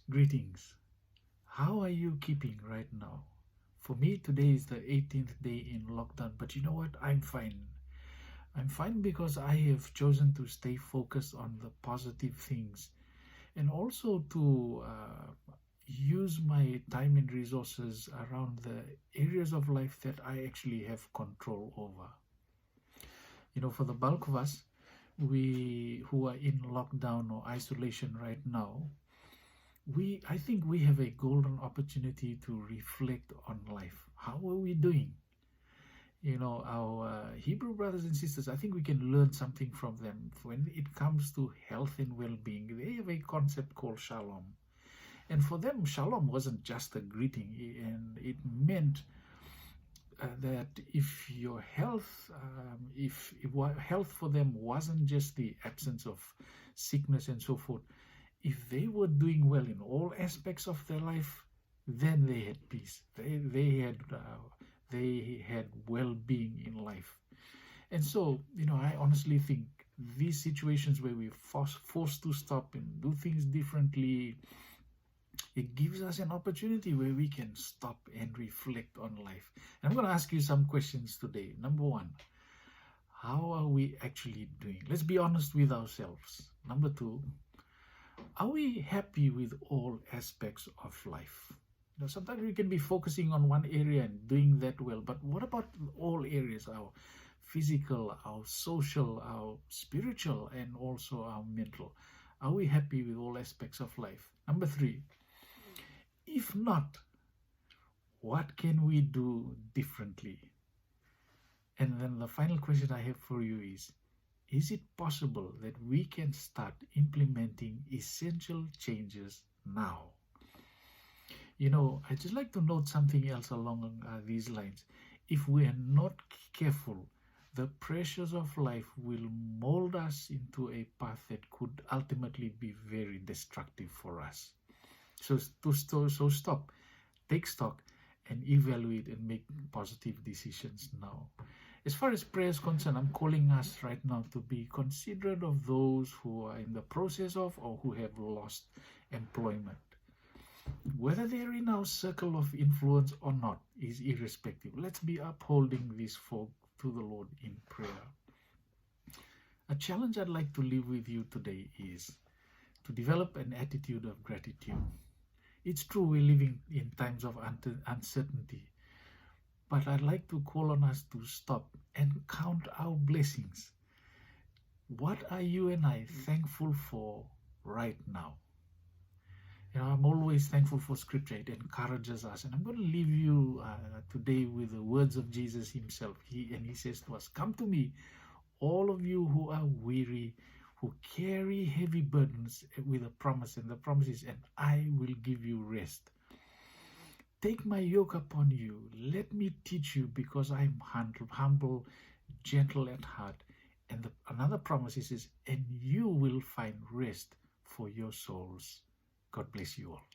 Greetings. How are you keeping right now? For me, today is the 18th day in lockdown, but you know what? I'm fine. I'm fine because I have chosen to stay focused on the positive things and also to use my time and resources around the areas of life that I actually have control over. You know, for the bulk of us, we who are in lockdown or isolation right now, I think we have a golden opportunity to reflect on life. How are we doing? You know, our Hebrew brothers and sisters, I think we can learn something from them. When it comes to health and well-being, they have a concept called Shalom. And for them, Shalom wasn't just a greeting, and it meant that if your health, health for them wasn't just the absence of sickness and so forth, if they were doing well in all aspects of their life, then they had peace. They had well-being in life. And so, you know, I honestly think these situations where we're forced to stop and do things differently, it gives us an opportunity where we can stop and reflect on life. And I'm going to ask you some questions today. Number one, how are we actually doing? Let's be honest with ourselves. Number two, are we happy with all aspects of life? You know, sometimes we can be focusing on one area and doing that well, but what about all areas, our physical, our social, our spiritual, and also our mental? Are we happy with all aspects of life? Number three, if not, what can we do differently? And then the final question I have for you is it possible that we can start implementing essential changes now? You know, I'd just like to note something else along these lines. If we are not careful, the pressures of life will mold us into a path that could ultimately be very destructive for us. So stop, take stock, and evaluate and make positive decisions now. As far as prayer is concerned, I'm calling us right now to be considerate of those who are in the process of or who have lost employment. Whether they're in our circle of influence or not is irrespective. Let's be upholding these folk to the Lord in prayer. A challenge I'd like to leave with you today is to develop an attitude of gratitude. It's true we're living in times of uncertainty, but I'd like to call on us to stop and count our blessings. What are you and I thankful for right now? You know, I'm always thankful for Scripture. It encourages us. And I'm going to leave you today with the words of Jesus himself. He says to us, "Come to me, all of you who are weary, who carry heavy burdens," with a promise. And the promise is, "And I will give you rest. Take my yoke upon you. Let me teach you, because I'm humble, gentle at heart." And another promise is, "And you will find rest for your souls." God bless you all.